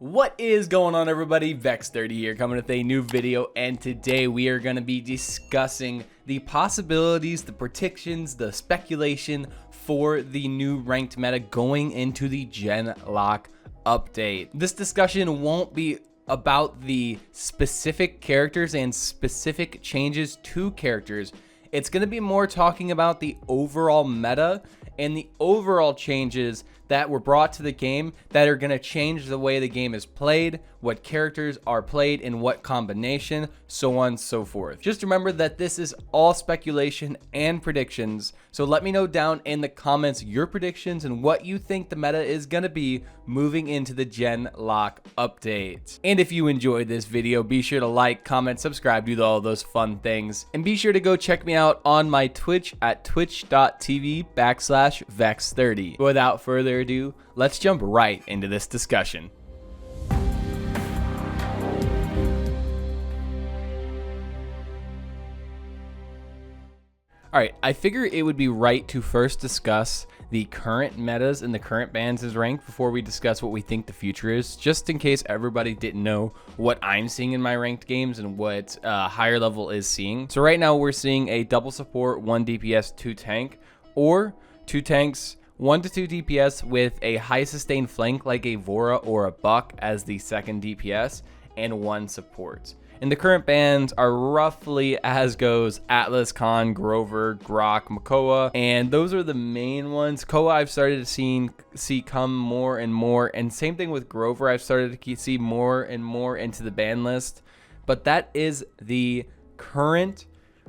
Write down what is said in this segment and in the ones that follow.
What is going on, everybody? Vex30 here, coming with a new video, and today we are going to be discussing the possibilities, the predictions, the speculation for the new ranked meta going into the Gen Lock update. This discussion won't be about the specific characters and specific changes to characters. It's going to be more talking about the overall meta and the overall changes that were brought to the game that are going to change the way the game is played, what characters are played in what combination, so on and so forth. Just remember that this is all speculation and predictions, so let me know down in the comments your predictions and what you think the meta is going to be moving into the Gen Lock update. And if you enjoyed this video, be sure to like, comment, subscribe, do all those fun things, and be sure to go check me out on my Twitch at twitch.tv/vex30. Without further ado, let's jump right into this discussion. Alright, I figure it would be right to first discuss the current metas and the current bans' rank before we discuss what we think the future is, just in case everybody didn't know what I'm seeing in my ranked games and what higher level is seeing. So right now we're seeing a double support, 1 DPS, 2 tank, or 2 tanks, 1 to 2 DPS with a high sustained flank like a Vora or a Buck as the second DPS, and 1 support. And the current bans are roughly as goes Atlas, Khan, Grover, Grok, Makoa, and those are the main ones. Koa I've started to see come more and more, and same thing with Grover. I've started to see more and more into the ban list, but that is the current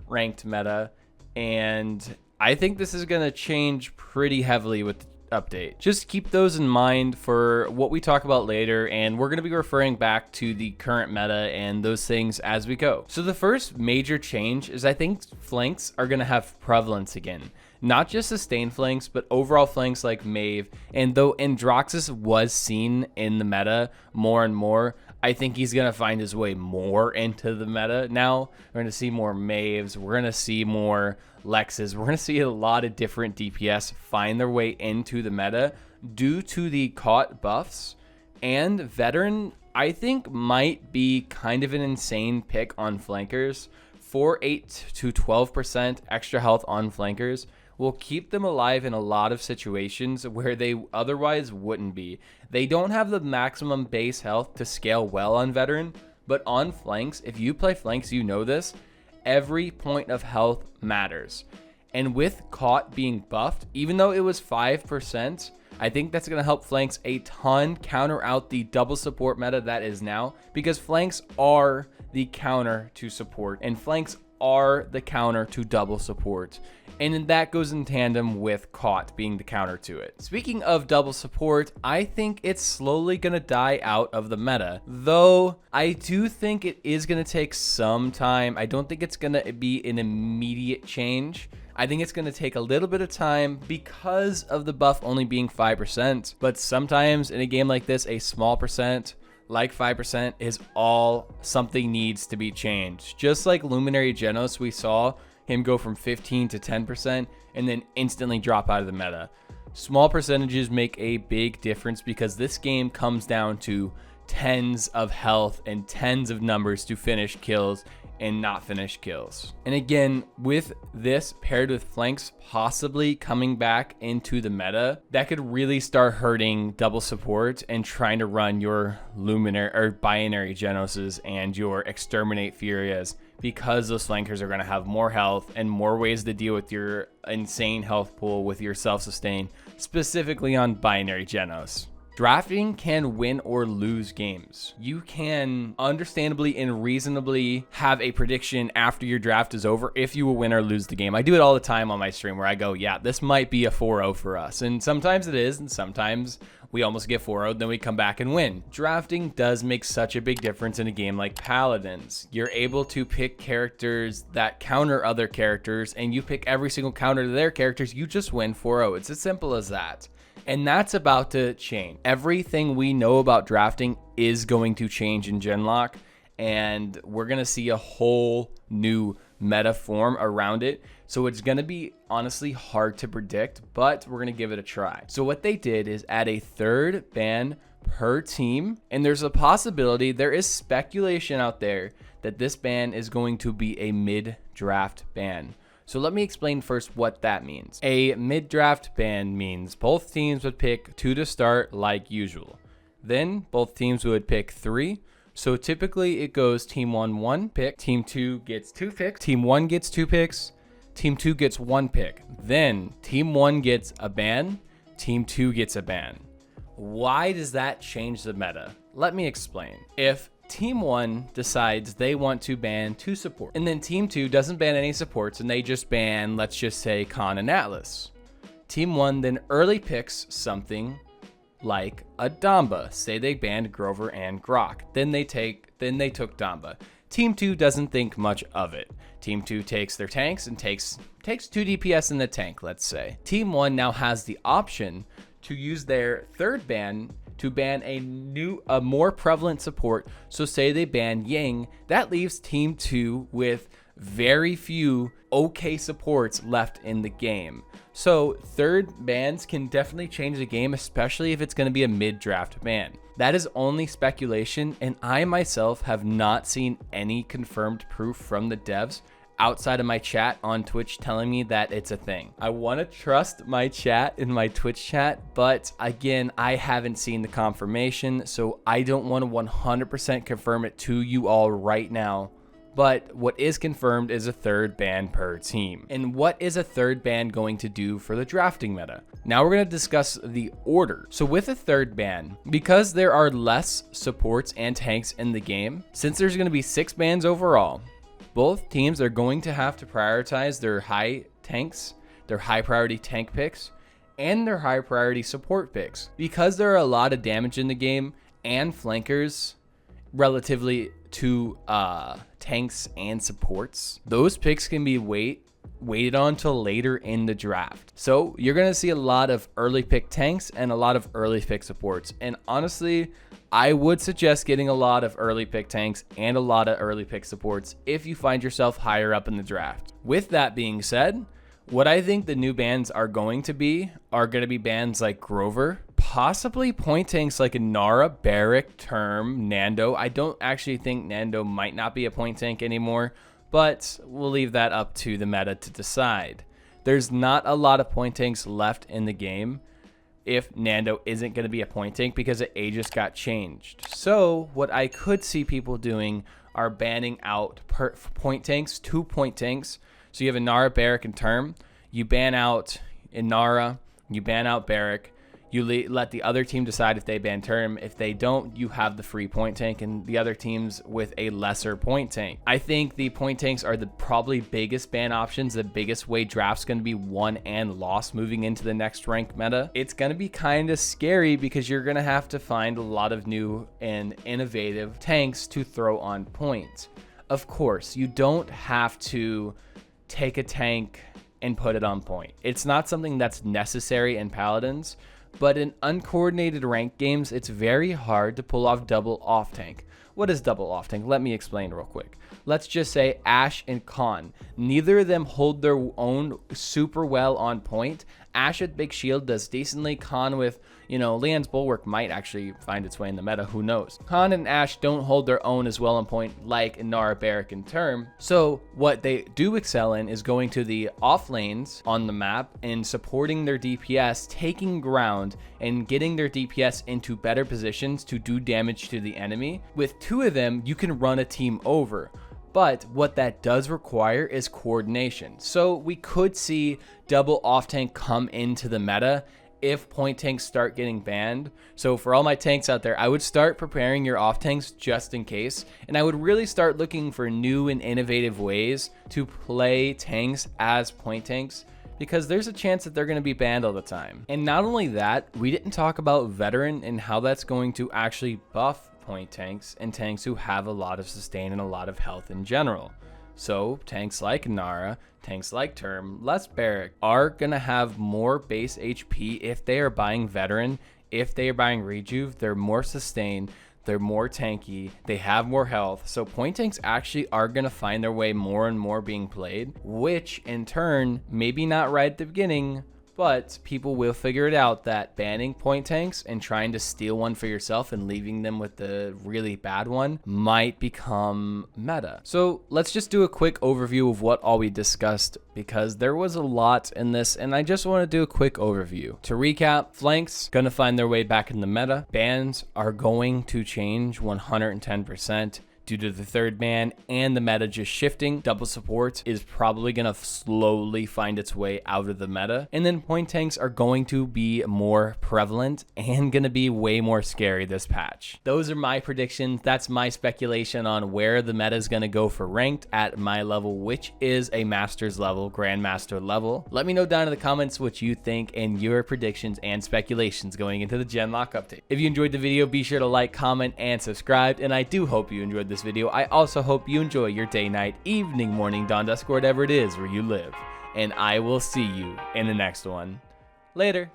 ranked meta, and I think this is going to change pretty heavily with the update. Just keep those in mind for what we talk about later, and we're going to be referring back to the current meta and those things as we go. So the first major change is I think flanks are going to have prevalence again. Not just sustained flanks, but overall flanks like Maeve. And though Androxus was seen in the meta more and more, I think he's going to find his way more into the meta now. We're going to see more Maeves. We're going to see more Lexes. We're going to see a lot of different DPS find their way into the meta due to the caught buffs. And Veteran, I think, might be kind of an insane pick on flankers. 8 to 12% extra health on flankers will keep them alive in a lot of situations where they otherwise wouldn't be. They don't have the maximum base health to scale well on Veteran, but on flanks, if you play flanks, you know this, every point of health matters. And with Caught being buffed, even though it was 5%, I think that's going to help flanks a ton counter out the double support meta that is now, because flanks are the counter to support, and flanks are the counter to double support. And that goes in tandem with Caught being the counter to it. Speaking of double support, I think it's slowly going to die out of the meta. Though I do think it is going to take some time. I don't think it's going to be an immediate change. I think it's going to take a little bit of time because of the buff only being 5%. But sometimes in a game like this, a small percent, like 5%, is all something needs to be changed. Just like Luminary Genos, we saw him go from 15 to 10% and then instantly drop out of the meta. Small percentages make a big difference because this game comes down to tens of health and tens of numbers to finish kills and not finish kills. And again, with this paired with flanks possibly coming back into the meta, that could really start hurting double support and trying to run your Luminary or Binary Genoses and your Exterminate Furias, because those flankers are going to have more health and more ways to deal with your insane health pool with your self-sustain, specifically on Binary Genos. Drafting can win or lose games. You can understandably and reasonably have a prediction after your draft is over if you will win or lose the game. I do it all the time on my stream where I go, yeah, this might be a 4-0 for us. And sometimes it is, and sometimes we almost get 4-0, then we come back and win. Drafting does make such a big difference in a game like Paladins. You're able to pick characters that counter other characters, and you pick every single counter to their characters, you just win 4-0. It's as simple as that. And that's about to change. Everything we know about drafting is going to change in Gen Lock, and we're going to see a whole new meta form around it. So it's going to be honestly hard to predict, but we're going to give it a try. So what they did is add a third ban per team, and there's a possibility, there is speculation out there that this ban is going to be a mid-draft ban. So let me explain first what that means. A mid-draft ban means both teams would pick 2 to start like usual. Then both teams would pick 3. So typically it goes team 1 pick, team 2 gets 2 picks, team 1 gets 2 picks, team 2 gets 1 pick. Then team 1 gets a ban, team 2 gets a ban. Why does that change the meta? Let me explain. If team 1 decides they want to ban 2 supports, and then team 2 doesn't ban any supports and they just ban, let's just say, Khan and Atlas. Team 1 then early picks something like a Damba. Say they banned Grover and Grok. Then they took Damba. Team 2 doesn't think much of it. Team 2 takes their tanks and takes 2 DPS in the tank, let's say. Team 1 now has the option to use their third ban to ban a more prevalent support. So say they ban Yang, that leaves team 2 with very few okay supports left in the game. So third bans can definitely change the game, especially if it's going to be a mid-draft ban. That is only speculation, and I myself have not seen any confirmed proof from the devs outside of my chat on Twitch telling me that it's a thing. I want to trust my chat in my Twitch chat, but again, I haven't seen the confirmation, so I don't want to 100% confirm it to you all right now. But what is confirmed is a third ban per team. And what is a third ban going to do for the drafting meta? Now we're going to discuss the order. So with a third ban, because there are less supports and tanks in the game, since there's going to be 6 bans overall, both teams are going to have to prioritize their high tanks, their high priority tank picks, and their high priority support picks. Because there are a lot of damage in the game and flankers relatively to tanks and supports, those picks can be waited on till later in the draft. So you're going to see a lot of early pick tanks and a lot of early pick supports. And honestly, I would suggest getting a lot of early pick tanks and a lot of early pick supports if you find yourself higher up in the draft. With that being said, what I think the new bans are going to be bans like Grover, possibly point tanks like Inara, Barrack, Term, Nando. I don't actually think Nando might not be a point tank anymore, but we'll leave that up to the meta to decide. There's not a lot of point tanks left in the game if Nando isn't going to be a point tank because the Aegis got changed. So what I could see people doing are banning out point tanks, 2 point tanks. So you have Inara, Barrack, and Term. You ban out Inara, you ban out Barrack. You let the other team decide if they ban Term. If they don't, you have the free point tank and the other teams with a lesser point tank. I think the point tanks are the probably biggest ban options, the biggest way draft's going to be won and lost moving into the next rank meta. It's going to be kind of scary because you're going to have to find a lot of new and innovative tanks to throw on point. Of course, you don't have to take a tank and put it on point. It's not something that's necessary in Paladins. But in uncoordinated ranked games, it's very hard to pull off double off tank. What is double off tank? Let me explain real quick. Let's just say Ashe and Khan. Neither of them hold their own super well on point. Ashe with Big Shield does decently. Khan with, Leon's Bulwark might actually find its way in the meta. Who knows? Khan and Ashe don't hold their own as well on point like Inara, Barrack, and Term. So what they do excel in is going to the off lanes on the map and supporting their DPS, taking ground, and getting their DPS into better positions to do damage to the enemy. With 2 of them, you can run a team over. But what that does require is coordination. So we could see double off tank come into the meta if point tanks start getting banned. So for all my tanks out there, I would start preparing your off tanks just in case. And I would really start looking for new and innovative ways to play tanks as point tanks, because there's a chance that they're going to be banned all the time. And not only that, we didn't talk about veteran and how that's going to actually buff point tanks and tanks who have a lot of sustain and a lot of health in general. So tanks like Nara, tanks like Term, less Barrack are gonna have more base HP if they are buying veteran. If they are buying rejuve, they're more sustained, they're more tanky, they have more health. So point tanks actually are gonna find their way more and more being played, which in turn, maybe not right at the beginning, but people will figure it out that banning point tanks and trying to steal one for yourself and leaving them with the really bad one might become meta. So let's just do a quick overview of what all we discussed, because there was a lot in this and I just want to do a quick overview. To recap, flanks gonna find their way back in the meta. Bans are going to change 110%. Due to the third ban and the meta just shifting. Double support is probably going to slowly find its way out of the meta. And then point tanks are going to be more prevalent and going to be way more scary this patch. Those are my predictions. That's my speculation on where the meta is going to go for ranked at my level, which is a master's level, grandmaster level. Let me know down in the comments what you think and your predictions and speculations going into the Genlock update. If you enjoyed the video, be sure to like, comment, and subscribe. And I do hope you enjoyed this video. I also hope you enjoy your day, night, evening, morning, dawn, dusk, or whatever it is where you live. And I will see you in the next one. Later.